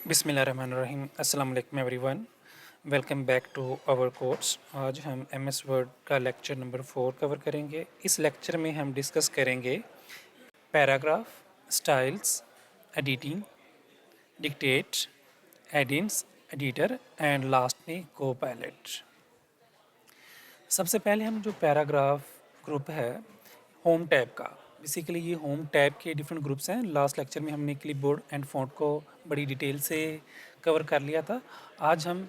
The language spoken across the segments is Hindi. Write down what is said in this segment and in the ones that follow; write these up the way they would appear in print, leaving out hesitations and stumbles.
बिस्मिल्लाहिर्रहमानिर्रहीम अस्सलाम वालेकुम everyone. Welcome back to our course. आज हम एमएस वर्ड का लेक्चर नंबर 4 कवर करेंगे। इस लेक्चर में हम डिस्कस करेंगे paragraph, styles, editing, dictate, add ins, editor and last में को पायलट। सबसे पहले हम जो पैराग्राफ ग्रुप है होम टैब का, बेसिकली ये होम टैब के डिफरेंट ग्रुप्स हैं। लास्ट लेक्चर में हमने क्लिपबोर्ड एंड फ़ॉन्ट को बड़ी डिटेल से कवर कर लिया था। आज हम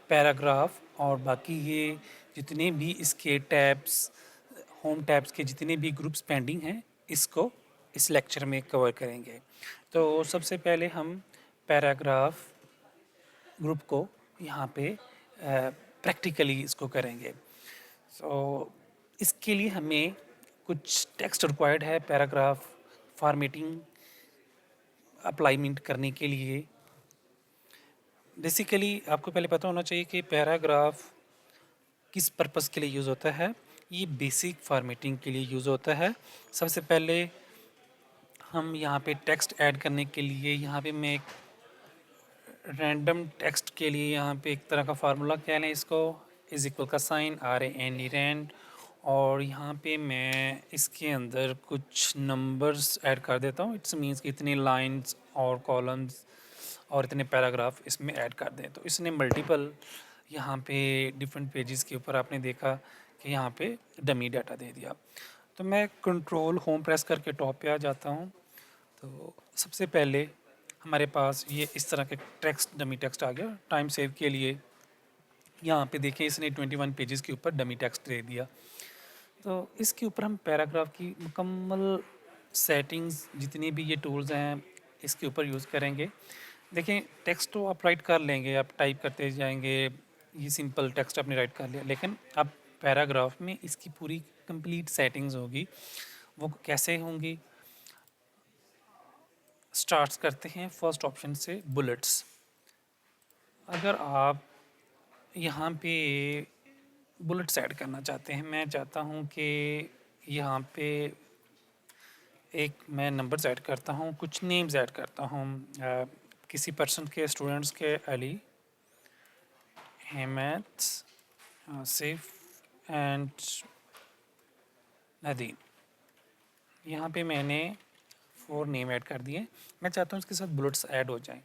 पैराग्राफ और बाकी ये जितने भी इसके टैब्स, होम टैब्स के जितने भी ग्रुप्स पेंडिंग हैं, इसको इस लेक्चर में कवर करेंगे। तो सबसे पहले हम पैराग्राफ ग्रुप को यहाँ पे प्रैक्टिकली इसको करेंगे। सो इसके लिए हमें कुछ टेक्स्ट रिक्वायर्ड है पैराग्राफ फॉर्मेटिंग अप्लाईमेंट करने के लिए। बेसिकली आपको पहले पता होना चाहिए कि पैराग्राफ किस पर्पस के लिए यूज़ होता है। ये बेसिक फॉर्मेटिंग के लिए यूज़ होता है। सबसे पहले हम यहाँ पे टेक्स्ट ऐड करने के लिए यहाँ पे मैं एक रैंडम टेक्स्ट के लिए यहाँ पे एक तरह का फार्मूला कह लें इसको, इज इक्वल का साइन RAND रैंड, और यहाँ पे मैं इसके अंदर कुछ नंबर्स ऐड कर देता हूँ। इट्स मीन्स कि इतने लाइंस और कॉलम्स और इतने पैराग्राफ इसमें ऐड कर दें। तो इसने मल्टीपल यहाँ पे डिफरेंट पेजेस के ऊपर आपने देखा कि यहाँ पे डमी डाटा दे दिया। तो मैं कंट्रोल होम प्रेस करके टॉप पे आ जाता हूँ। तो सबसे पहले हमारे पास ये इस तरह के टेक्स्ट, डमी टेक्स्ट आ गया। टाइम सेव के लिए यहाँ पे देखें इसने 21 पेजेस के ऊपर डमी टेक्स्ट दे दिया। तो इसके ऊपर हम पैराग्राफ की मुकम्मल सेटिंग्स जितनी भी ये टूल्स हैं इसके ऊपर यूज़ करेंगे। देखें टेक्स्ट तो आप राइट कर लेंगे, आप टाइप करते जाएंगे, ये सिंपल टेक्स्ट आपने राइट कर लिया, लेकिन अब पैराग्राफ में इसकी पूरी कंप्लीट सेटिंग्स होगी। वो कैसे होंगी? स्टार्ट्स करते हैं फर्स्ट ऑप्शन से, बुलेट्स। अगर आप यहाँ पे बुलेट्स ऐड करना चाहते हैं, मैं चाहता हूँ कि यहाँ पे एक मैं नंबर्स ऐड करता हूँ, कुछ नेम्स ऐड करता हूँ, किसी पर्सन के, स्टूडेंट्स के, अली, हेमत, आसिफ एंड नदीम। यहाँ पे मैंने 4 नेम ऐड कर दिए। मैं चाहता हूँ इसके साथ बुलेट्स ऐड हो जाएं।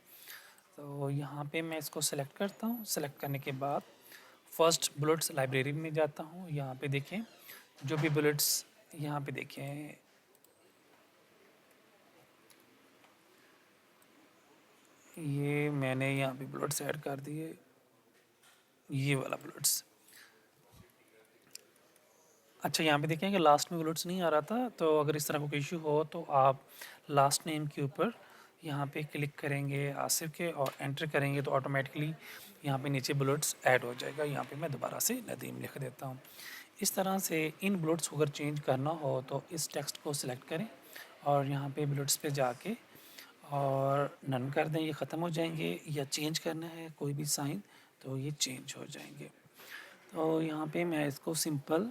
तो यहाँ पे मैं इसको सेलेक्ट करता हूँ। सेलेक्ट करने के बाद फर्स्ट बुलेट्स लाइब्रेरी में जाता हूँ। यहाँ पे देखें जो भी बुलेट्स, यहाँ पे देखें ये मैंने यहाँ पे बुलेट्स ऐड कर दिए, ये वाला बुलेट्स। अच्छा, यहाँ पे देखें कि लास्ट में बुलेट्स नहीं आ रहा था। तो अगर इस तरह का कोई इशू हो तो आप लास्ट नेम के ऊपर यहाँ पे क्लिक करेंगे आसिफ के और एंटर करेंगे तो ऑटोमेटिकली यहाँ पे नीचे बुलेट्स ऐड हो जाएगा। यहाँ पे मैं दोबारा से नदीम लिख देता हूँ। इस तरह से इन बुलेट्स को अगर चेंज करना हो तो इस टेक्स्ट को सिलेक्ट करें और यहाँ पे बुलेट्स पे जाके और नन कर दें, ये ख़त्म हो जाएंगे। या चेंज करना है कोई भी साइन तो ये चेंज हो जाएंगे। तो यहाँ पे मैं इसको सिंपल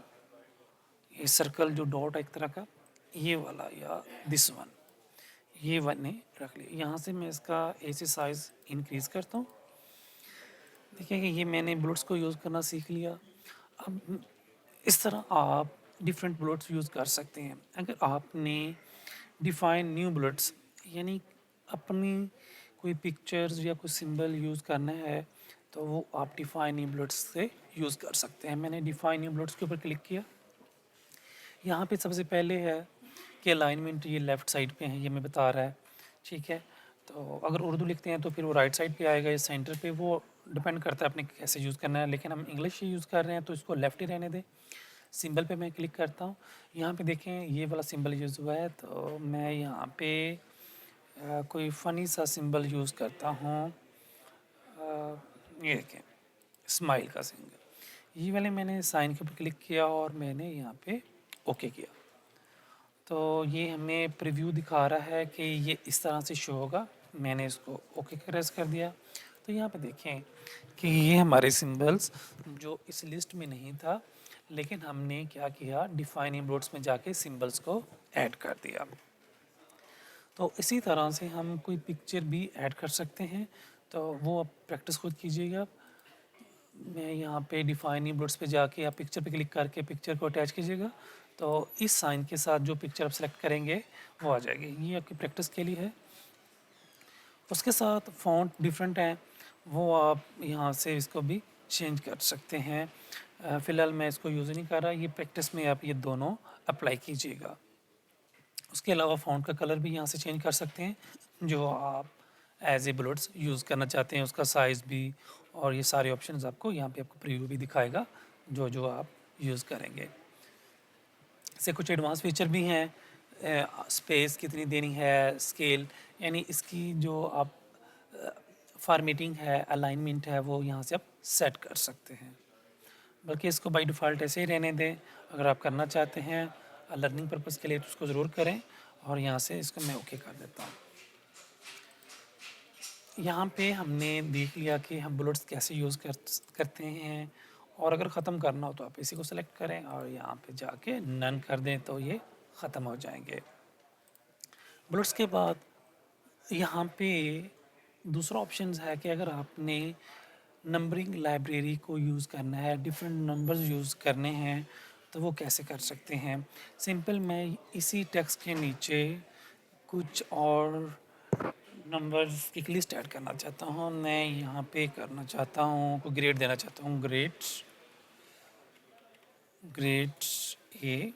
ये सर्कल जो डॉट है एक तरह का, ये वाला या दिस वन, ये वन ने रख लिया। यहाँ से मैं इसका ऐसे साइज़ इंक्रीज़ करता हूँ। देखिए कि ये मैंने बुलेट्स को यूज़ करना सीख लिया। अब इस तरह आप डिफरेंट बुलेट्स यूज़ कर सकते हैं। अगर आपने डिफाइन न्यू बुलेट्स, यानी अपनी कोई पिक्चर्स या कोई सिंबल यूज़ करना है तो वो आप डिफाइन न्यू बुलेट्स से यूज़ कर सकते हैं। मैंने डिफाइन न्यू बुलेट्स के ऊपर क्लिक किया। यहाँ पे सबसे पहले है कि अलाइनमेंट ये लेफ़्ट साइड पे है, ये मैं बता रहा है, ठीक है। तो अगर उर्दू लिखते हैं तो फिर वो राइट साइड पे आएगा या सेंटर पे, वो डिपेंड करता है आपने कैसे यूज़ करना है। लेकिन हम इंग्लिश ही यूज़ कर रहे हैं तो इसको लेफ़्ट ही रहने दें। सिंबल पे मैं क्लिक करता हूँ। यहाँ पे देखें ये वाला सिंबल यूज़ हुआ है तो मैं यहाँ पे कोई फ़नी सा सिंबल यूज़ करता हूँ। ये देखें स्माइल का सिंबल, ये वाले मैंने साइन के ऊपर क्लिक किया और मैंने यहाँ पे ओके किया। तो ये हमें प्रीव्यू दिखा रहा है कि ये इस तरह से शो होगा। मैंने इसको ओके प्रेस कर दिया। तो यहाँ पे देखें कि ये हमारे सिंबल्स जो इस लिस्ट में नहीं था, लेकिन हमने क्या किया, डिफाइन बुलेट्स में जाके सिंबल्स को ऐड कर दिया। तो इसी तरह से हम कोई पिक्चर भी ऐड कर सकते हैं। तो वो आप प्रैक्टिस खुद कीजिएगा। मैं यहाँ पे डिफाइन न्यू बुलेट्स पे जाके आप पिक्चर पे क्लिक करके पिक्चर को अटैच कीजिएगा, तो इस साइन के साथ जो पिक्चर आप सेलेक्ट करेंगे वो आ जाएगी। ये आपकी प्रैक्टिस के लिए है। उसके साथ फ़ॉन्ट डिफरेंट हैं, वो आप यहाँ से इसको भी चेंज कर सकते हैं। फ़िलहाल मैं इसको यूज़ नहीं कर रहा, ये प्रैक्टिस में आप ये दोनों अप्लाई कीजिएगा। उसके अलावा फ़ॉन्ट का कलर भी यहाँ से चेंज कर सकते हैं, जो आप एज ए बुलेट्स यूज़ करना चाहते हैं, उसका साइज़ भी, और ये सारे ऑप्शंस आपको यहाँ पे आपको प्रीव्यू भी दिखाएगा जो जो आप यूज़ करेंगे। इससे कुछ एडवांस फीचर भी हैं, स्पेस कितनी देनी है, स्केल, यानी इसकी जो आप फॉर्मेटिंग है, अलाइनमेंट है, वो यहाँ से आप सेट कर सकते हैं। बल्कि इसको बाय डिफ़ॉल्ट ऐसे ही रहने दें। अगर आप करना चाहते हैं लर्निंग पर्पज़ के लिए तो उसको ज़रूर करें, और यहाँ से इसको मैं ओके कर देता हूँ। यहाँ पे हमने देख लिया कि हम बुलेट्स कैसे यूज़ करते हैं, और अगर ख़त्म करना हो तो आप इसी को सेलेक्ट करें और यहाँ पे जाके नन कर दें तो ये ख़त्म हो जाएंगे। बुलेट्स के बाद यहाँ पे दूसरा ऑप्शन है कि अगर आपने नंबरिंग लाइब्रेरी को यूज़ करना है, डिफरेंट नंबर्स यूज़ करने हैं, तो वो कैसे कर सकते हैं। सिंपल मैं इसी टेक्स्ट के नीचे कुछ और नंबर्स की एक लिस्ट ऐड करना चाहता हूँ। मैं यहाँ पे करना चाहता हूँ, को ग्रेड देना चाहता हूँ, ग्रेड ए।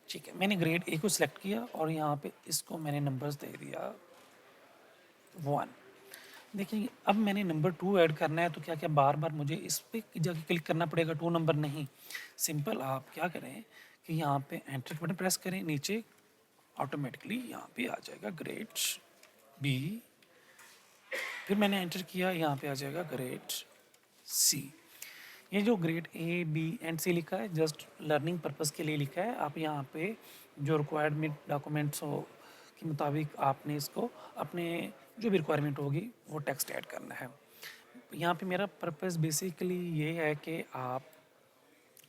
ठीक है, मैंने ग्रेड ए को सिलेक्ट किया और यहाँ पे इसको मैंने नंबर्स दे दिया 1। देखिए अब मैंने नंबर 2 ऐड करना है, तो क्या क्या बार बार मुझे इस पे जाके क्लिक करना पड़ेगा 2 नंबर? नहीं, सिंपल आप क्या करें कि यहाँ पे एंटर बटन प्रेस करें, नीचे ऑटोमेटिकली यहाँ पे आ जाएगा ग्रेड बी। फिर मैंने एंटर किया, यहाँ पे आ जाएगा ग्रेड सी। ये जो grade A B and C लिखा है जस्ट लर्निंग पर्पस के लिए लिखा है। आप यहाँ पे जो रिक्वायरमेंट डॉक्यूमेंट्स हो के मुताबिक आपने इसको अपने जो भी रिक्वायरमेंट होगी वो टेक्स्ट ऐड करना है। यहाँ पे मेरा पर्पस बेसिकली ये है कि आप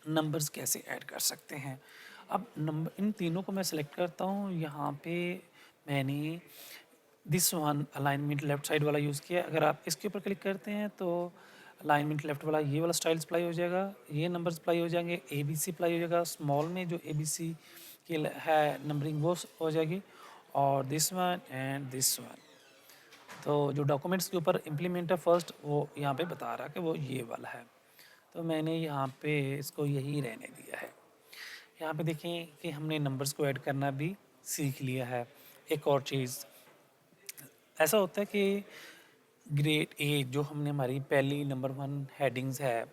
नंबर्स कैसे ऐड कर सकते हैं। अब नंबर इन तीनों को मैं सेलेक्ट करता हूँ। यहाँ पे मैंने this one alignment left side वाला यूज़ किया। अगर आप इसके ऊपर क्लिक करते हैं तो अलाइनमेंट लेफ्ट वाला ये वाला स्टाइल अप्लाई हो जाएगा, ये नंबर्स अप्लाई हो जाएंगे, ए बी सी अप्लाई हो जाएगा, स्मॉल में जो ए बी सी की है नंबरिंग वो हो जाएगी, और this one and this one. तो जो डॉक्यूमेंट्स के ऊपर इम्प्लीमेंट है फर्स्ट, वो यहाँ पे बता रहा है कि वो ये वाला है, तो मैंने यहाँ पे इसको यही रहने दिया है। यहाँ पे देखें कि हमने नंबर्स को ऐड करना भी सीख लिया है। एक और चीज़ ऐसा होता है कि ग्रेड ए जो हमने हमारी पहली नंबर 1 हेडिंग्स है,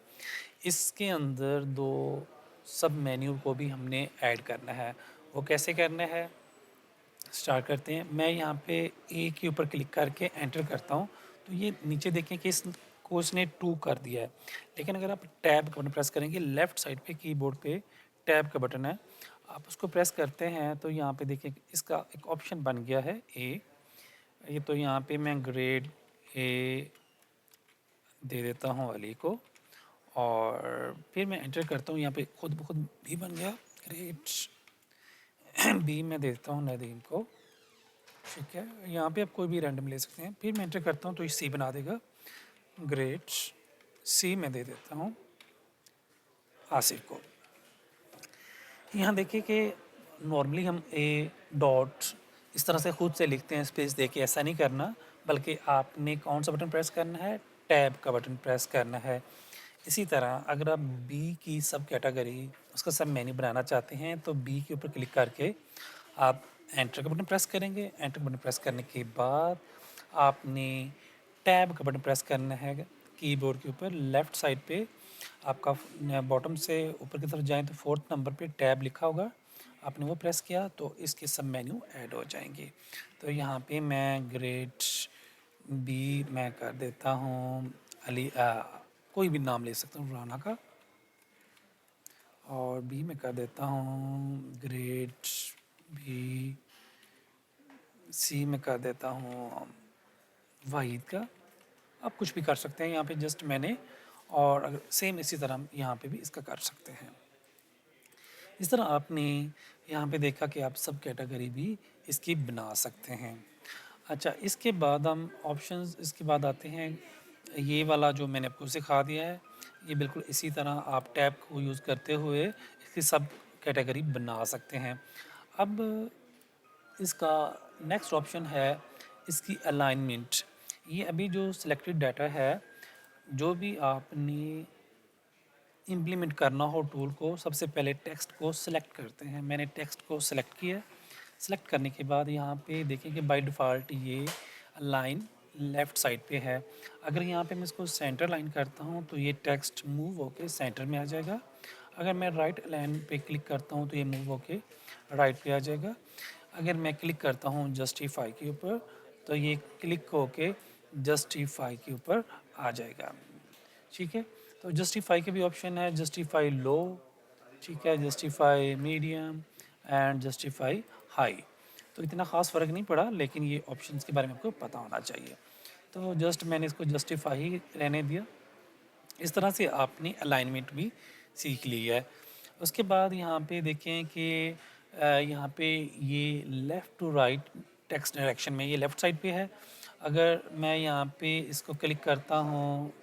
इसके अंदर 2 सब मेन्यू को भी हमने ऐड करना है। वो कैसे करना है, स्टार्ट करते हैं। मैं यहाँ पे ए के ऊपर क्लिक करके एंटर करता हूँ, तो ये नीचे देखें कि इसको इसने 2 कर दिया है। लेकिन अगर आप टैब का बटन प्रेस करेंगे, लेफ़्ट साइड पे कीबोर्ड पे टैब का बटन है, आप उसको प्रेस करते हैं तो यहाँ पे देखिए इसका एक ऑप्शन बन गया है ए। ये तो यहाँ पे मैं ग्रेड ए दे देता हूँ अली को, और फिर मैं एंटर करता हूँ। यहाँ पे खुद ब खुद बी बन गया, ग्रेड बी मैं देता हूँ नदीम को। ठीक है, यहाँ पे आप कोई भी रैंडम ले सकते हैं। फिर मैं एंटर करता हूँ तो ये सी बना देगा, ग्रेड सी मैं दे देता हूँ आसिफ को। यहाँ देखिए कि नॉर्मली हम ए डॉट इस तरह से खुद से लिखते हैं स्पेस दे के, ऐसा नहीं करना, बल्कि आपने कौन सा बटन प्रेस करना है, टैब का बटन प्रेस करना है। इसी तरह अगर आप बी की सब कैटेगरी उसका सब मेन्यू बनाना चाहते हैं तो बी के ऊपर क्लिक करके आप एंटर का बटन प्रेस करेंगे। एंटर का बटन प्रेस करने के बाद आपने टैब का बटन प्रेस करना है कीबोर्ड के ऊपर लेफ़्ट साइड पे। आपका बॉटम से ऊपर की तरफ जाएं तो 4th नंबर पे टैब लिखा होगा, आपने वो प्रेस किया तो इसके सब मेन्यू ऐड हो जाएंगे। तो यहाँ पे मैं ग्रेड बी मैं कर देता हूँ अली, कोई भी नाम ले सकता हूँ राना का, और बी में कर देता हूँ ग्रेड बी। सी में कर देता हूँ वाहिद का। आप कुछ भी कर सकते हैं यहाँ पे, जस्ट मैंने, और अगर सेम इसी तरह यहाँ पे भी इसका कर सकते हैं। इस तरह आपने यहाँ पे देखा कि आप सब कैटेगरी भी इसकी बना सकते हैं। अच्छा, इसके बाद हम ऑप्शंस इसके बाद आते हैं। ये वाला जो मैंने आपको सिखा दिया है, ये बिल्कुल इसी तरह आप टैब को यूज़ करते हुए इसकी सब कैटेगरी बना सकते हैं। अब इसका नेक्स्ट ऑप्शन है इसकी अलाइनमेंट। ये अभी जो सिलेक्टेड डाटा है, जो भी आपने इम्प्लीमेंट करना हो टूल को, सबसे पहले टेक्स्ट को सिलेक्ट करते हैं। मैंने टेक्स्ट को सिलेक्ट किया। सिलेक्ट करने के बाद यहाँ पे देखें कि बाय डिफ़ॉल्ट ये लाइन लेफ़्ट साइड पे है। अगर यहाँ पे मैं इसको सेंटर लाइन करता हूँ तो ये टेक्स्ट मूव होके सेंटर में आ जाएगा। अगर मैं राइट लाइन पे क्लिक करता हूँ तो ये मूव होके राइट पे आ जाएगा। अगर मैं क्लिक करता हूँ जस्टिफाई के ऊपर तो ये क्लिक होके जस्टिफाई के ऊपर आ जाएगा। ठीक है, तो जस्टिफाई के भी ऑप्शन है, जस्टिफाई लो, ठीक है, justify medium and justify high. तो इतना ख़ास फ़र्क नहीं पड़ा, लेकिन ये ऑप्शंस के बारे में आपको पता होना चाहिए। तो जस्ट मैंने इसको जस्टिफाई ही रहने दिया। इस तरह से आपने अलाइनमेंट भी सीख ली है। उसके बाद यहाँ पे देखें कि यहाँ पे ये left to right text direction में ये लेफ़्ट साइड पे है। अगर मैं यहाँ पे इसको क्लिक करता हूँ,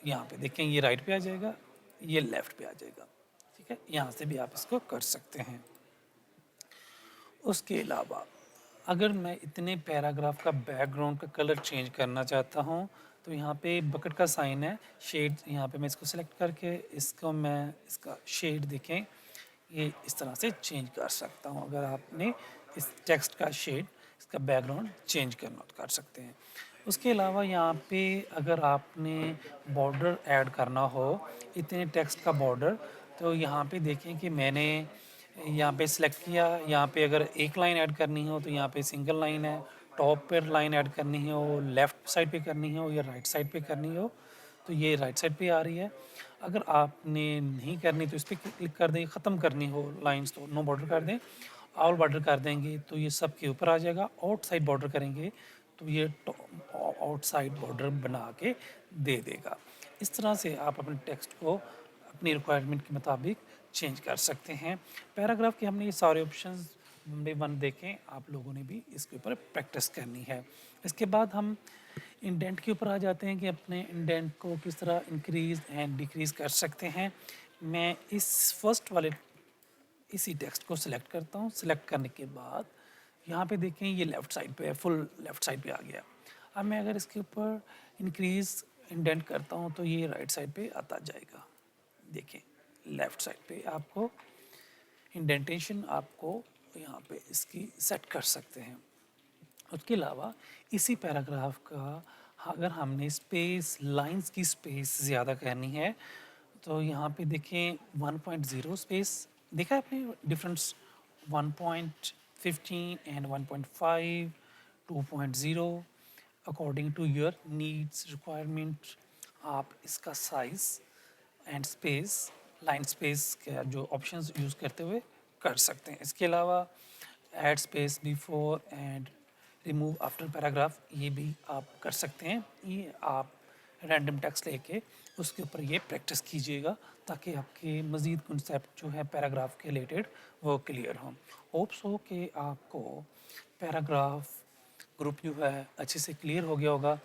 यहाँ पे देखें ये राइट पे आ जाएगा, ये लेफ़्ट पे आ जाएगा। ठीक है, यहाँ से भी आप इसको कर सकते हैं। उसके अलावा अगर मैं इतने पैराग्राफ का बैकग्राउंड का कलर चेंज करना चाहता हूँ तो यहाँ पे बकेट का साइन है, शेड, यहाँ पे मैं इसको सेलेक्ट करके इसको मैं इसका शेड देखें ये इस तरह से चेंज कर सकता हूँ। अगर आपने इस टेक्स्ट का शेड, इसका बैकग्राउंड चेंज करना तो कर सकते हैं। उसके अलावा यहाँ पे अगर आपने बॉर्डर ऐड करना हो, इतने टेक्स्ट का बॉर्डर, तो यहाँ पे देखें कि मैंने यहाँ पे सिलेक्ट किया। यहाँ पे अगर एक लाइन ऐड करनी हो तो यहाँ पे सिंगल लाइन है। टॉप पर लाइन ऐड करनी हो, लेफ़्ट साइड पे करनी हो या राइट साइड पे करनी हो तो ये राइट साइड पे आ रही है। अगर आपने नहीं करनी तो इस पर क्लिक कर दें। ख़त्म करनी हो लाइंस तो नो बॉर्डर कर दें। ऑल बॉर्डर कर देंगे तो ये सब के ऊपर आ जाएगा। आउटसाइड बॉर्डर करेंगे तो ये आउटसाइड बॉर्डर बना के दे देगा। इस तरह से आप अपने टेक्स्ट को अपनी रिक्वायरमेंट के मुताबिक चेंज कर सकते हैं। पैराग्राफ के हमने ये सारे ऑप्शंस नंबर 1 देखें, आप लोगों ने भी इसके ऊपर प्रैक्टिस करनी है। इसके बाद हम इंडेंट के ऊपर आ जाते हैं कि अपने इंडेंट को किस तरह इंक्रीज़ एंड डिक्रीज़ कर सकते हैं। मैं इस फर्स्ट वाले इसी टेक्स्ट को सिलेक्ट करता हूँ। सिलेक्ट करने के बाद यहाँ पे देखें ये लेफ़्ट साइड पे है, फुल लेफ़्ट साइड पे आ गया। अब मैं अगर इसके ऊपर इंक्रीज़ इंडेंट करता हूँ तो ये राइट साइड पे आता जाएगा। देखें लेफ़्ट साइड पे आपको इंडेंटेशन आपको यहाँ पे इसकी सेट कर सकते हैं। उसके अलावा इसी पैराग्राफ का अगर हमने स्पेस, लाइंस की स्पेस ज़्यादा करनी है तो यहाँ पे देखें 1.0 स्पेस, देखा है आपने difference 1.15 and 1.5, 2.0 according to your needs requirement आप इसका size and space, line space का जो ऑप्शंस यूज़ करते हुए कर सकते हैं। इसके अलावा add space before and remove after paragraph ये भी आप कर सकते हैं। ये आप रैंडम टेक्स्ट लेके उसके ऊपर ये प्रैक्टिस कीजिएगा ताकि आपके मज़ीद कॉन्सेप्ट जो है पैराग्राफ के रिलेटेड वो क्लियर हों। होप्स हो कि आपको पैराग्राफ ग्रुप जो है अच्छे से क्लियर हो गया होगा।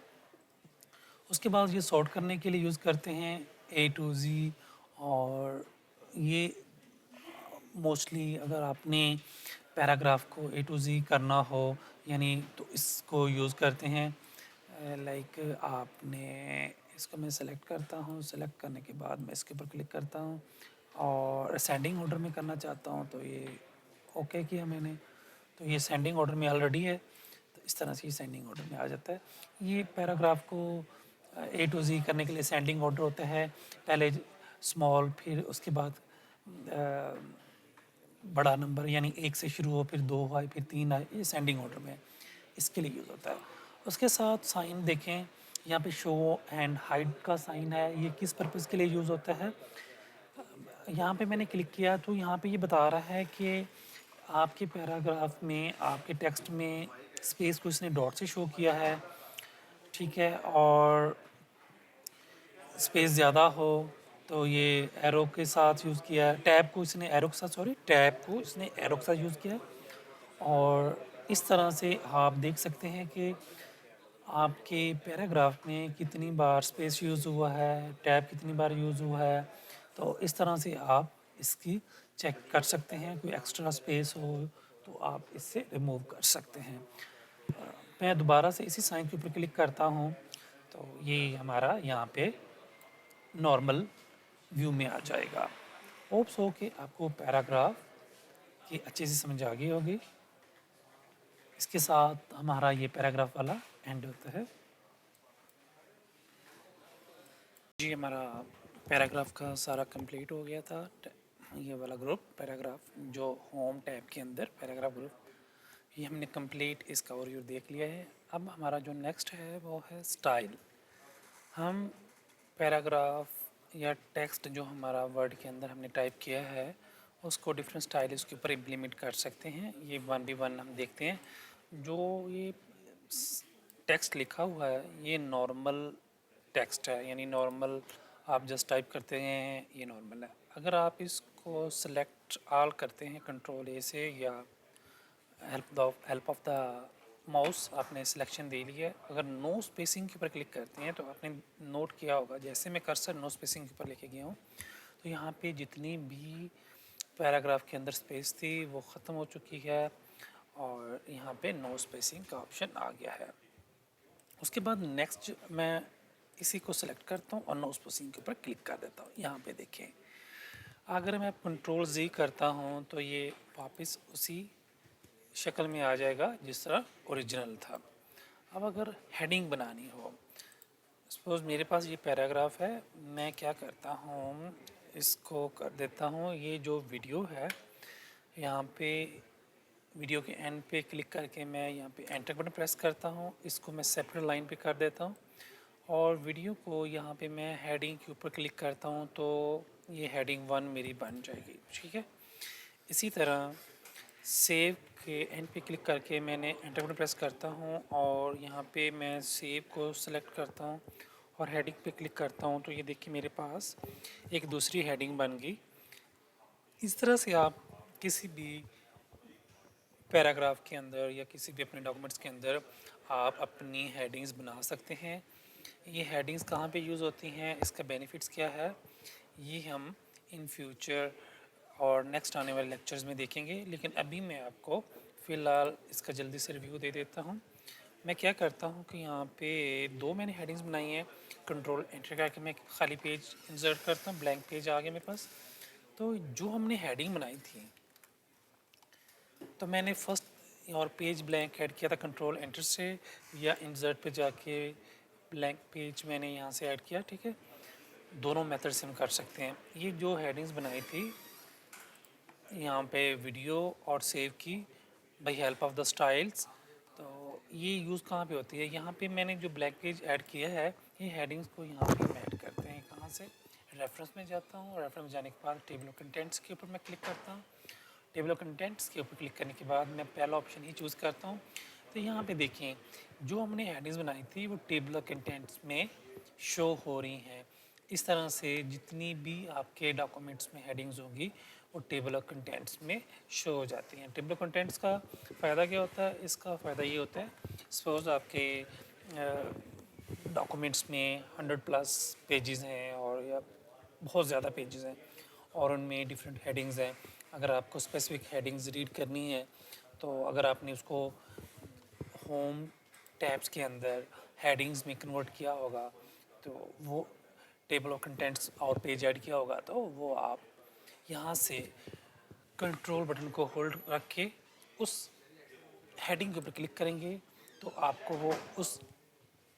उसके बाद ये सॉर्ट करने के लिए यूज़ करते हैं A to Z, और ये मोस्टली अगर आपने पैराग्राफ को A to Z करना हो यानी तो इसको यूज़ करते हैं। लाइक आपने इसको मैं सेलेक्ट करता हूँ। सेलेक्ट करने के बाद मैं इसके ऊपर क्लिक करता हूँ और असेंडिंग ऑर्डर में करना चाहता हूँ तो ये ओके किया मैंने, तो ये सेंडिंग ऑर्डर में ऑलरेडी है तो इस तरह से ये सेंडिंग ऑर्डर में आ जाता है। ये पैराग्राफ को A to Z करने के लिए सेंडिंग ऑर्डर होता है, पहले स्मॉल फिर उसके बाद बड़ा नंबर यानी 1 से शुरू हो फिर 2 आए फिर 3 आए, ये सेंडिंग ऑर्डर में इसके लिए यूज़ होता है। उसके साथ साइन देखें, यहाँ पे शो एंड हाइड का साइन है, ये किस पर्पज़ के लिए यूज़ होता है। यहाँ पे मैंने क्लिक किया तो यहाँ पे ये बता रहा है कि आपके पैराग्राफ में, आपके टेक्स्ट में स्पेस को इसने डॉट से शो किया है, ठीक है, और स्पेस ज़्यादा हो तो ये एरो के साथ यूज़ किया है। टैब को इसने एरो के साथ यूज़ किया है, और इस तरह से आप देख सकते हैं कि आपके पैराग्राफ में कितनी बार स्पेस यूज़ हुआ है, टैब कितनी बार यूज़ हुआ है। तो इस तरह से आप इसकी चेक कर सकते हैं, कोई एक्स्ट्रा स्पेस हो तो आप इससे रिमूव कर सकते हैं। मैं दोबारा से इसी साइन के ऊपर क्लिक करता हूँ, तो ये हमारा यहाँ पे नॉर्मल व्यू में आ जाएगा। होप्स हो कि आपको पैराग्राफ की अच्छे से समझ आ गई होगी। इसके साथ हमारा ये पैराग्राफ वाला एंड होता है। जी, हमारा पैराग्राफ का सारा कंप्लीट हो गया था। ये वाला ग्रुप पैराग्राफ जो होम टैब के अंदर पैराग्राफ ग्रुप ये हमने कंप्लीट इसका ओवरव्यू देख लिया है। अब हमारा जो नेक्स्ट है वो है स्टाइल। हम पैराग्राफ या टेक्स्ट जो हमारा वर्ड के अंदर हमने टाइप किया है उसको डिफरेंट स्टाइल इसके ऊपर इम्प्लीमेंट कर सकते हैं। ये 1 by 1 हम देखते हैं। जो ये टेक्स्ट लिखा हुआ है ये नॉर्मल टेक्स्ट है, यानी नॉर्मल आप जस्ट टाइप करते हैं, ये नॉर्मल है। अगर आप इसको सेलेक्ट ऑल करते हैं कंट्रोल ए से या हेल्प ऑफ द माउस आपने सिलेक्शन दे ली है, अगर नो स्पेसिंग के ऊपर क्लिक करते हैं तो आपने नोट किया होगा जैसे मैं कर्सर नो स्पेसिंग के ऊपर लेके गया हूँ तो यहाँ पे जितनी भी पैराग्राफ के अंदर स्पेस थी वो ख़त्म हो चुकी है और यहाँ पे नो स्पेसिंग का ऑप्शन आ गया है। उसके बाद नेक्स्ट मैं इसी को सिलेक्ट करता हूँ और नो स्पेसिंग के ऊपर क्लिक कर देता हूँ। यहाँ पे देखें, अगर मैं कंट्रोल Z करता हूँ तो ये वापस उसी शक्ल में आ जाएगा जिस तरह ओरिजिनल था। अब अगर हेडिंग बनानी हो, सपोज मेरे पास ये पैराग्राफ है, मैं क्या करता हूँ इसको कर देता हूँ ये जो वीडियो है यहाँ पे वीडियो के एंड पे क्लिक करके मैं यहाँ पे एंटर बटन प्रेस करता हूँ, इसको मैं सेपरेट लाइन पे कर देता हूँ और वीडियो को यहाँ पे मैं हेडिंग के ऊपर क्लिक करता हूँ तो ये हेडिंग 1 मेरी बन जाएगी। ठीक है, इसी तरह सेव के एंड पे क्लिक करके मैंने एंटर बटन प्रेस करता हूँ और यहाँ पे मैं सेव को सिलेक्ट करता हूँ और हेडिंग पे क्लिक करता हूँ तो ये देखिए मेरे पास एक दूसरी हेडिंग बन गई। इस तरह से आप किसी भी पैराग्राफ के अंदर या किसी भी अपने डॉक्यूमेंट्स के अंदर आप अपनी हेडिंग्स बना सकते हैं। ये हेडिंग्स कहाँ पे यूज़ होती हैं, इसका बेनिफिट्स क्या है, ये हम इन फ्यूचर और नेक्स्ट आने वाले लेक्चर्स में देखेंगे। लेकिन अभी मैं आपको फ़िलहाल इसका जल्दी से रिव्यू दे देता हूँ। मैं क्या करता हूँ कि यहाँ पे 2 मैंने हेडिंग्स बनाई हैं, कंट्रोल एंटर करके मैं खाली पेज इंसर्ट करता हूँ, ब्लैंक पेज आ गया मेरे पास। तो जो हमने हेडिंग बनाई थी तो मैंने फर्स्ट और पेज ब्लैंक ऐड किया था कंट्रोल एंटर से या इंसर्ट पे जाके ब्लैंक पेज मैंने यहाँ से ऐड किया। ठीक है, दोनों मेथड से हम कर सकते हैं। ये जो हेडिंग्स बनाई थी यहाँ पे वीडियो और सेव की by help of the styles, तो ये यूज़ कहाँ पे होती है, यहाँ पे मैंने जो ब्लैक पेज ऐड किया है ये हेडिंग्स को यहाँ पे हम ऐड करते हैं। कहाँ से, रेफरेंस में जाता हूँ, रेफरेंस में जाने के बाद टेबल ऑफ कंटेंट्स के ऊपर मैं क्लिक करता हूँ। टेबल ऑफ कंटेंट्स के ऊपर क्लिक करने के बाद मैं पहला ऑप्शन ही चूज़ करता हूँ। तो यहाँ पे देखिए जो हमने हेडिंग्स बनाई थी वो टेबल ऑफ कंटेंट्स में शो हो रही हैं। इस तरह से जितनी भी आपके डॉक्यूमेंट्स में हेडिंग्स होंगी वो टेबल ऑफ कंटेंट्स में शो हो जाती हैं। टेबल ऑफ कंटेंट्स का फ़ायदा क्या होता है, इसका फ़ायदा ये होता है सपोज़ आपके डॉक्यूमेंट्स में 100+ पेजेस हैं और या बहुत ज़्यादा पेजेस हैं और उनमें डिफरेंट हेडिंग्स हैं। अगर आपको स्पेसिफिक हेडिंग्स रीड करनी है तो अगर आपने उसको होम टैब्स के अंदर हेडिंग्स में कन्वर्ट किया होगा तो वो टेबल ऑफ कंटेंट्स और पेज ऐड किया होगा तो वो आप यहाँ से कंट्रोल बटन को होल्ड रख के उस हेडिंग के ऊपर क्लिक करेंगे तो आपको वो उस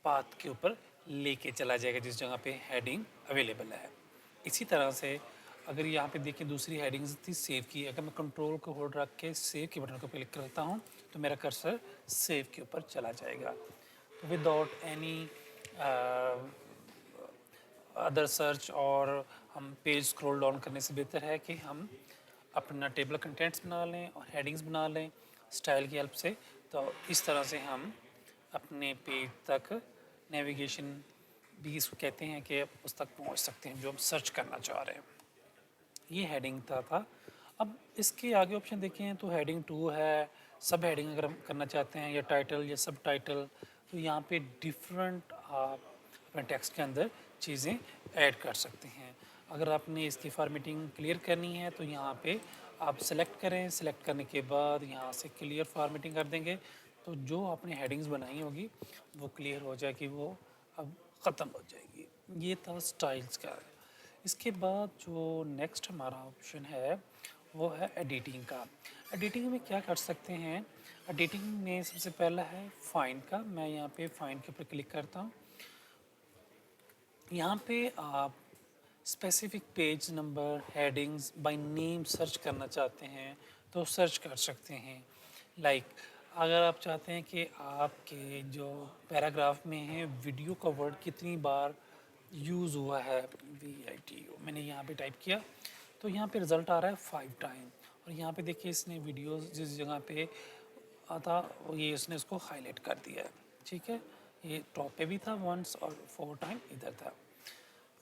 पाथ के ऊपर लेके चला जाएगा जिस जगह पे हेडिंग अवेलेबल है। इसी तरह से अगर यहाँ पे देखिए दूसरी हेडिंग्स थी सेव की, अगर मैं कंट्रोल को होल्ड रख के सेव के बटन को क्लिक करता हूँ तो मेरा कर्सर सेव के ऊपर चला जाएगा। तो विदाउट एनी अदर सर्च और हम पेज स्क्रॉल डाउन करने से बेहतर है कि हम अपना टेबल कंटेंट्स बना लें और हेडिंग्स बना लें स्टाइल की हेल्प से। तो इस तरह से हम अपने पेज तक नेविगेशन भी इसको कहते हैं कि उस तक पहुंच सकते हैं जो हम सर्च करना चाह रहे हैं। ये हेडिंग था अब इसके आगे ऑप्शन देखें तो हेडिंग 2 है, सब हेडिंग अगर हम करना चाहते हैं या टाइटल या सब टाइटल, तो यहाँ पे डिफरेंट आप अपने टेक्स्ट के अंदर चीज़ें ऐड कर सकते हैं। अगर आपने इसकी फॉर्मेटिंग क्लियर करनी है तो यहाँ पे आप सेलेक्ट करें, सेलेक्ट करने के बाद यहाँ से क्लियर फॉर्मेटिंग कर देंगे तो जो आपने हेडिंग्स बनाई होगी वो क्लियर हो जाएगी, वो अब ख़त्म हो जाएगी। ये था स्टाइल्स का। इसके बाद जो नेक्स्ट हमारा ऑप्शन है वो है एडिटिंग का। एडिटिंग में क्या कर सकते हैं, एडिटिंग में सबसे पहला है फाइंड का। मैं यहाँ पे फाइंड के ऊपर क्लिक करता हूँ। यहाँ पे आप specific page number, headings by name search करना चाहते हैं तो सर्च कर सकते हैं। लाइक अगर आप चाहते हैं कि आपके जो पैराग्राफ में है वीडियो का वर्ड कितनी बार यूज़ हुआ है, VIDO मैंने यहाँ पे टाइप किया तो यहाँ पे रिज़ल्ट आ रहा है 5 टाइम। और यहाँ पे देखिए इसने वीडियो जिस जगह पे आता ये इसने इसको हाईलाइट कर दिया है। ठीक है, ये टॉप पे भी था वंस और 4 टाइम इधर था।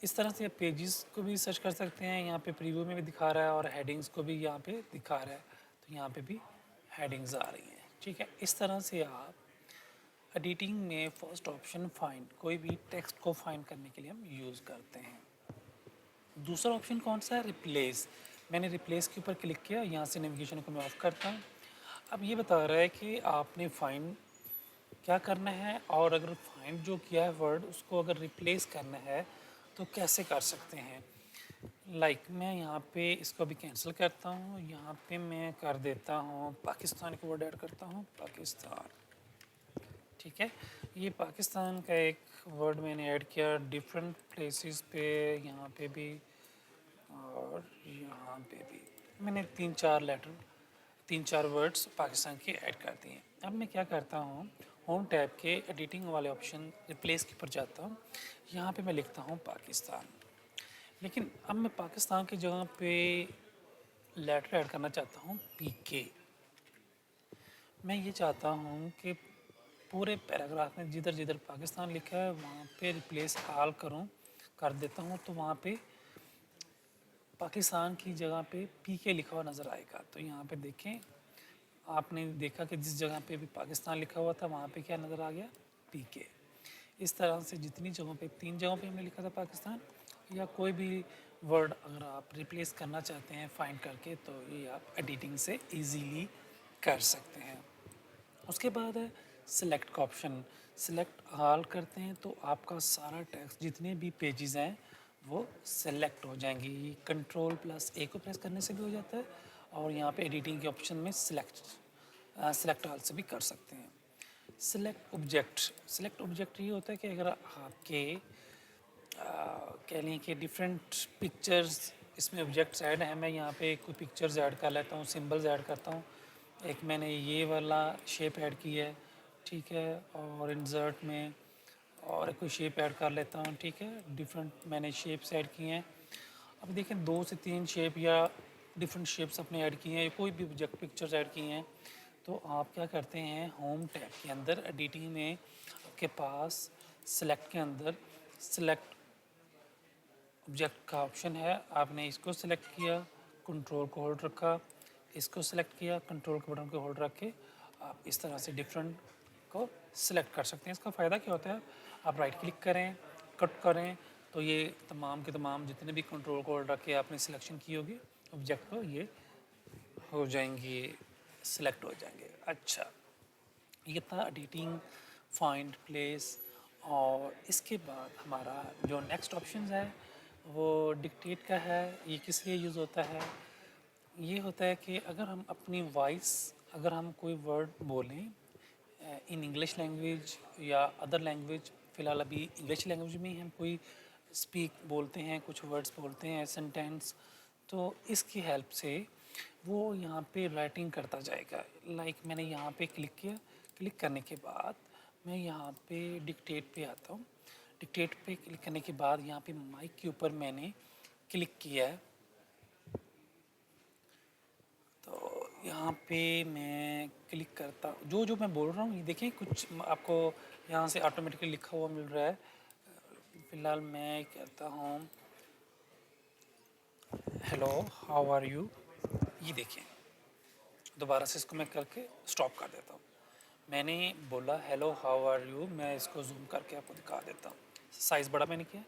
इस तरह से आप पेजेस को भी सर्च कर सकते हैं। यहाँ पे प्रीव्यू में भी दिखा रहा है और हेडिंग्स को भी यहाँ पे दिखा रहा है, तो यहाँ पे भी हेडिंग्स आ रही हैं। ठीक है, इस तरह से आप एडिटिंग में फर्स्ट ऑप्शन फाइंड, कोई भी टेक्स्ट को फाइंड करने के लिए हम यूज़ करते हैं। दूसरा ऑप्शन कौन सा है, रिप्लेस। मैंने रिप्लेस के ऊपर क्लिक किया, यहाँ से नेविगेशन को मैं ऑफ करता हूँ। अब ये बता रहा है कि आपने फाइंड क्या करना है और अगर फाइंड जो किया है वर्ड उसको अगर रिप्लेस करना है तो कैसे कर सकते हैं। लाइक मैं यहाँ पे इसको अभी कैंसिल करता हूँ, यहाँ पे मैं कर देता हूँ पाकिस्तान का वर्ड ऐड करता हूँ, पाकिस्तान। ठीक है, ये पाकिस्तान का एक वर्ड मैंने ऐड किया डिफरेंट प्लेसेस पे, यहाँ पे भी और यहाँ पे भी मैंने 3-4 वर्ड्स पाकिस्तान के ऐड कर दिए। अब मैं क्या करता हूँ, होम टैब के एडिटिंग वाले ऑप्शन रिप्लेस के ऊपर जाता हूँ, यहाँ पे मैं लिखता हूँ पाकिस्तान। लेकिन अब मैं पाकिस्तान की जगह पे लेटर ऐड करना चाहता हूँ PK। मैं ये चाहता हूँ कि पूरे पैराग्राफ में जिधर जिधर पाकिस्तान लिखा है वहाँ पे रिप्लेस ऑल कर देता हूँ, तो वहाँ पे पाकिस्तान की जगह पे PK लिखा हुआ नज़र आएगा। तो यहाँ पे देखें, आपने देखा कि जिस जगह पे भी पाकिस्तान लिखा हुआ था वहाँ पे क्या नज़र आ गया, PK। इस तरह से जितनी जगहों पे, 3 जगहों पे हमने लिखा था पाकिस्तान, या कोई भी वर्ड अगर आप रिप्लेस करना चाहते हैं फाइंड करके तो ये आप एडिटिंग से इजीली कर सकते हैं। उसके बाद है सिलेक्ट का ऑप्शन। सिलेक्ट ऑल करते हैं तो आपका सारा टेक्स्ट जितने भी पेजेस हैं वो सेलेक्ट हो जाएंगे। ये Ctrl+A को प्रेस करने से भी हो जाता है और यहाँ पे एडिटिंग के ऑप्शन में सिलेक्ट ऑल से भी कर सकते हैं। सिलेक्ट ऑब्जेक्ट ये होता है कि अगर आपके कह लें कि डिफरेंट पिक्चर्स इसमें ऑब्जेक्ट्स ऐड हैं, मैं यहाँ पे कोई पिक्चर्स ऐड कर लेता हूँ, सिंबल्स ऐड करता हूँ। एक मैंने ये वाला शेप ऐड की है, ठीक है, और इंसर्ट में और कोई शेप ऐड कर लेता हूँ। ठीक है, डिफरेंट मैंने शेप्स ऐड किए हैं। अब देखें 2 से 3 शेप या डिफरेंट शेप्स अपने ऐड किए हैं, कोई भी ऑब्जेक्ट पिक्चर्स ऐड किए हैं, तो आप क्या करते हैं, होम टैब के अंदर एडिटिंग में आपके पास सेलेक्ट के अंदर सेलेक्ट ऑब्जेक्ट का ऑप्शन है। आपने इसको सेलेक्ट किया, कंट्रोल को होल्ड रखा, इसको सेलेक्ट किया, कंट्रोल के बटन को होल्ड रख के आप इस तरह से डिफरेंट को सिलेक्ट कर सकते हैं। इसका फ़ायदा क्या होता है, आप राइट क्लिक करें, कट करें तो ये तमाम के तमाम जितने भी कंट्रोल को होल्ड रख के आपने सिलेक्शन की होगी ऑब्जेक्ट को, ये हो जाएंगे, सिलेक्ट हो जाएंगे। अच्छा, ये था एडिटिंग, फाइंड, प्लेस। और इसके बाद हमारा जो नेक्स्ट ऑप्शन है वो डिक्टेट का है। ये किस लिए यूज़ होता है, ये होता है कि अगर हम अपनी वॉइस, अगर हम कोई वर्ड बोलें इन इंग्लिश लैंग्वेज या अदर लैंग्वेज, फ़िलहाल अभी इंग्लिश लैंग्वेज में ही हम कोई स्पीक बोलते हैं, कुछ वर्ड्स बोलते हैं सेंटेंस, तो इसकी हेल्प से वो यहाँ पे राइटिंग करता जाएगा। लाइक मैंने यहाँ पे क्लिक किया, क्लिक करने के बाद मैं यहाँ पे डिक्टेट पे आता हूँ। डिक्टेट पे क्लिक करने के बाद यहाँ पे माइक के ऊपर मैंने क्लिक किया है, तो यहाँ पे मैं क्लिक करता, जो जो मैं बोल रहा हूँ ये देखिए कुछ आपको यहाँ से ऑटोमेटिकली लिखा हुआ मिल रहा है। फ़िलहाल मैं कहता हूँ हेलो हाउ आर यू, ये देखें, दोबारा से इसको मैं करके स्टॉप कर देता हूँ। मैंने बोला हेलो हाउ आर यू, मैं इसको जूम करके आपको दिखा देता हूँ। साइज़ बड़ा मैंने किया,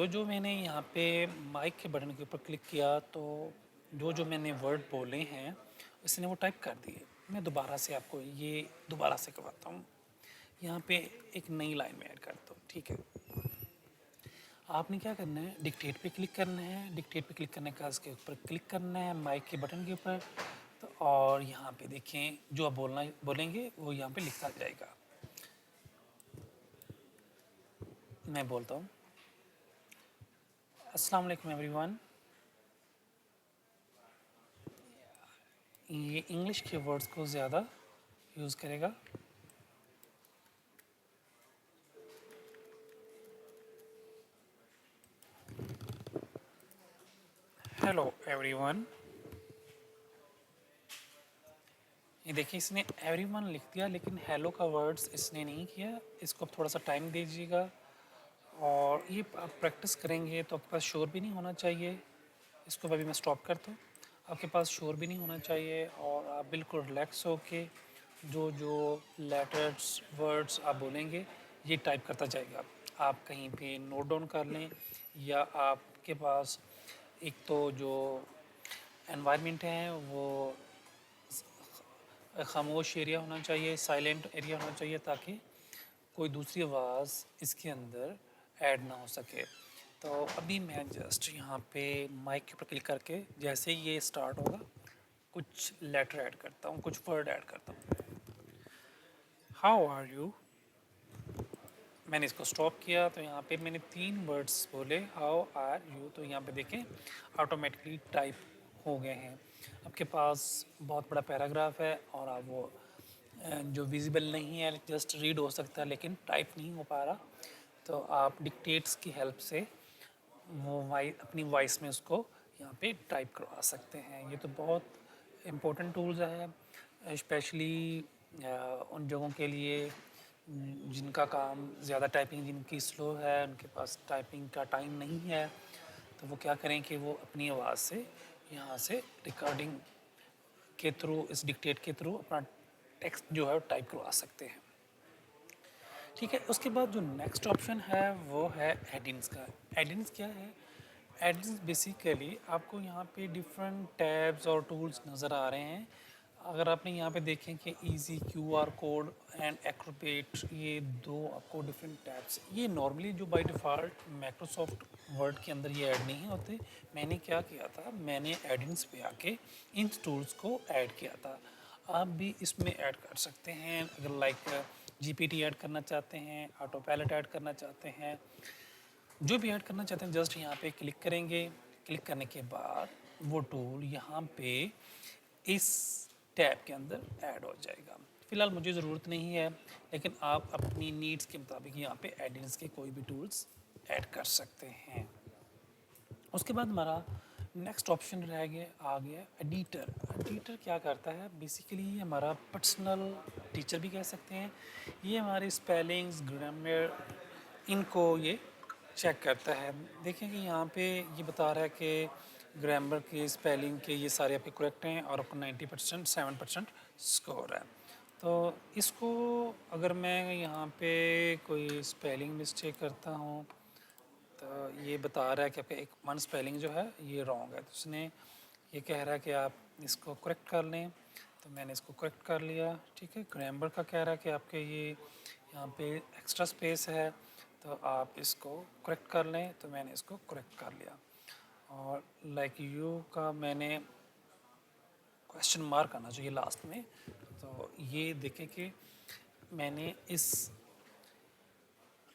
जो मैंने यहाँ पे माइक के बटन के ऊपर क्लिक किया तो जो मैंने वर्ड बोले हैं इसने वो टाइप कर दिए। मैं दोबारा से आपको ये दोबारा से करवाता हूँ। यहाँ पे एक नई लाइन में ऐड करता हूँ, ठीक है। आपने क्या करना है, डिक्टेट पे क्लिक करना है। डिक्टेट पे क्लिक करने का इसके ऊपर क्लिक करना है माइक के बटन के ऊपर, तो और यहाँ पे देखें जो आप बोलेंगे वो यहाँ पे लिखा जाएगा। मैं बोलता हूँ अस्सलाम वालेकुम एवरीवन। ये इंग्लिश के वर्ड्स को ज़्यादा यूज़ करेगा। Hello everyone. ये देखिए इसने एवरीवन लिख दिया, लेकिन हेलो का वर्ड्स इसने नहीं किया। इसको आप थोड़ा सा टाइम दीजिएगा और ये आप प्रैक्टिस करेंगे तो आपके पास शोर भी नहीं होना चाहिए। इसको अभी मैं स्टॉप करता हूँ। आपके पास शोर भी नहीं होना चाहिए और आप बिल्कुल रिलैक्स होके जो लेटर्स वर्ड्स आप बोलेंगे ये टाइप करता जाएगा। आप कहीं पे नोट डाउन कर लें, या आपके पास एक तो जो एनवायरनमेंट है वो खामोश एरिया होना चाहिए, साइलेंट एरिया होना चाहिए, ताकि कोई दूसरी आवाज़ इसके अंदर ऐड ना हो सके। तो अभी मैं जस्ट यहाँ पे माइक के ऊपर क्लिक करके जैसे ही ये स्टार्ट होगा कुछ लेटर ऐड करता हूँ, कुछ वर्ड ऐड करता हूँ। हाउ आर यू, मैंने इसको स्टॉप किया तो यहाँ पे मैंने 3 वर्ड्स बोले हाउ आर यू, तो यहाँ पे देखें ऑटोमेटिकली टाइप हो गए हैं। आपके पास बहुत बड़ा पैराग्राफ है और आप वो जो विजिबल नहीं है, जस्ट रीड हो सकता है लेकिन टाइप नहीं हो पा रहा, तो आप डिक्टेट्स की हेल्प से वो अपनी वॉइस में उसको यहाँ पे टाइप करवा सकते हैं। ये तो बहुत इम्पोर्टेंट टूल्स है, स्पेशली उन जगहों के लिए जिनका काम ज़्यादा टाइपिंग जिनकी स्लो है, उनके पास टाइपिंग का टाइम नहीं है, तो वो क्या करें कि वो अपनी आवाज़ से यहाँ से रिकॉर्डिंग के थ्रू, इस डिक्टेट के थ्रू अपना टेक्स्ट जो है टाइप करवा सकते हैं। ठीक है, उसके बाद जो नेक्स्ट ऑप्शन है वो है एडिंग्स का। एडिंग्स क्या है? एडिंग्स बेसिकली आपको यहाँ पे डिफरेंट टैब्स और टूल्स नज़र आ रहे हैं। अगर आपने यहाँ पे देखें कि easy, QR code and Acrobat, ये 2 आपको डिफरेंट टैब्स, ये नॉर्मली जो बाय डिफ़ॉल्ट माइक्रोसॉफ्ट वर्ड के अंदर ये ऐड नहीं होते। मैंने क्या किया था, मैंने एडिंग्स पे आके इन टूल्स को ऐड किया था। आप भी इसमें ऐड कर सकते हैं, अगर लाइक जीपीटी ऐड करना चाहते हैं, ऑटो पायलट ऐड करना चाहते हैं, जो भी ऐड करना चाहते हैं जस्ट यहाँ पे क्लिक करेंगे। क्लिक करने के बाद वो टूल यहाँ पे इस टैब के अंदर ऐड हो जाएगा। फ़िलहाल मुझे ज़रूरत नहीं है, लेकिन आप अपनी नीड्स के मुताबिक यहाँ पे एडिंग्स के कोई भी टूल्स ऐड कर सकते हैं। उसके बाद हमारा नेक्स्ट ऑप्शन रह गया, आ गया एडिटर। एडिटर क्या करता है, बेसिकली ये हमारा पर्सनल टीचर भी कह सकते हैं। ये हमारे स्पेलिंग्स, ग्रामर, इनको ये चेक करता है। देखें कि यहाँ पे ये बता रहा है कि ग्रामर के, स्पेलिंग के ये सारे आपके करेक्ट हैं और आपको 90% 7% स्कोर है। तो इसको अगर मैं यहाँ पे कोई स्पेलिंग मिस्टेक करता हूँ तो ये बता रहा है कि आपका एक 1 स्पेलिंग जो है ये रॉन्ग है, तो उसने ये कह रहा है कि आप इसको करेक्ट कर लें। तो मैंने इसको करेक्ट कर लिया। ठीक है, ग्रामर का कह रहा है कि आपके ये यहाँ पे एक्स्ट्रा स्पेस है, तो आप इसको करेक्ट कर लें, तो मैंने इसको करेक्ट कर लिया। और लाइक यू का मैंने क्वेश्चन मार्क आना चाहिए लास्ट में, तो ये देखें कि मैंने इस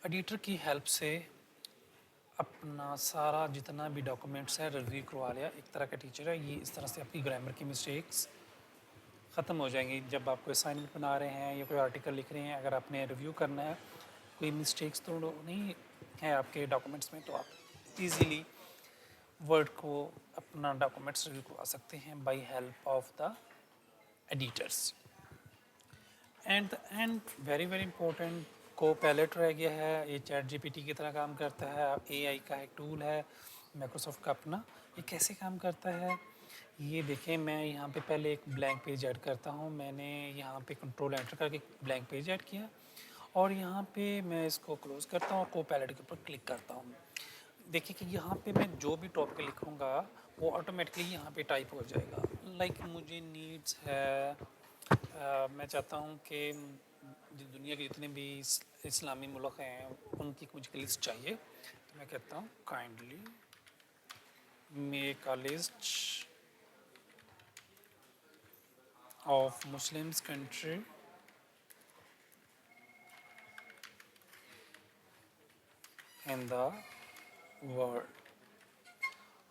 एडिटर की हेल्प से अपना सारा जितना भी डॉक्यूमेंट्स है रिव्यू करवा लिया। एक तरह का टीचर है ये, इस तरह से आपकी ग्रामर की मिस्टेक्स ख़त्म हो जाएंगी। जब आप कोई असाइनमेंट बना रहे हैं या कोई आर्टिकल लिख रहे हैं, अगर आपने रिव्यू करना है, कोई मिस्टेक्स तो नहीं है आपके डॉक्यूमेंट्स में, तो आप इजीली वर्ड को अपना डॉक्यूमेंट्स रिव्यू करवा सकते हैं by help of the editors. And the end very very important, को पैलेट रह गया है। ये चैट जीपीटी की तरह काम करता है, एआई का एक टूल है माइक्रोसॉफ्ट का अपना। ये कैसे काम करता है, ये देखिए मैं यहाँ पे पहले एक ब्लैंक पेज ऐड करता हूँ। मैंने यहाँ पे कंट्रोल एंटर करके ब्लैंक पेज ऐड किया और यहाँ पे मैं इसको क्लोज़ करता हूँ, को-पायलट के ऊपर क्लिक करता हूँ। देखिए कि यहाँ पे मैं जो भी टॉपिक लिखूँगा वो ऑटोमेटिकली यहाँ पे टाइप हो जाएगा। लाइक मुझे नीड्स है, मैं चाहता हूँ कि दुनिया के जितने भी इस्लामी मुल्क हैं उनकी मुझे लिस्ट चाहिए, तो मैं कहता हूँ kindly make a list of Muslims country in the world.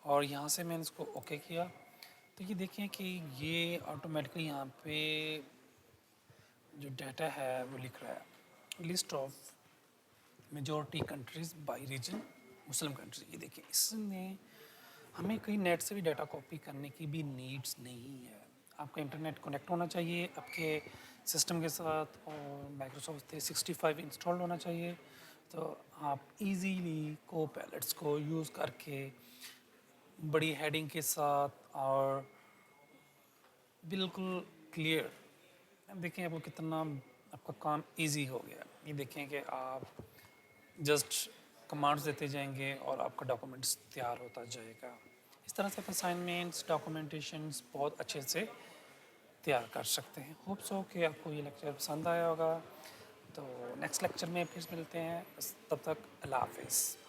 और यहाँ से मैंने इसको ओके किया तो ये देखें कि ये ऑटोमेटिकली यहाँ पे जो डाटा है वो लिख रहा है list of majority countries by region Muslim country. ये देखिए इसमें हमें कहीं नेट से भी डाटा कॉपी करने की भी नीड्स नहीं है। आपका इंटरनेट कनेक्ट होना चाहिए आपके सिस्टम के साथ और माइक्रोसॉफ्ट 365 इंस्टॉल होना चाहिए, तो आप इजीली को पैलेट्स को यूज़ करके बड़ी हेडिंग के साथ और बिल्कुल क्लियर, देखें आपको कितना आपका काम इजी हो गया। ये देखें कि आप जस्ट कमांड्स देते जाएंगे और आपका डॉक्यूमेंट्स तैयार होता जाएगा। इस तरह से आप असाइनमेंट्स डॉक्यूमेंटेशंस बहुत अच्छे से तैयार कर सकते हैं। होप सो कि आपको ये लेक्चर पसंद आया होगा। तो नेक्स्ट लेक्चर में फिर मिलते हैं, बस तब तक अल्लाह हाफिज़।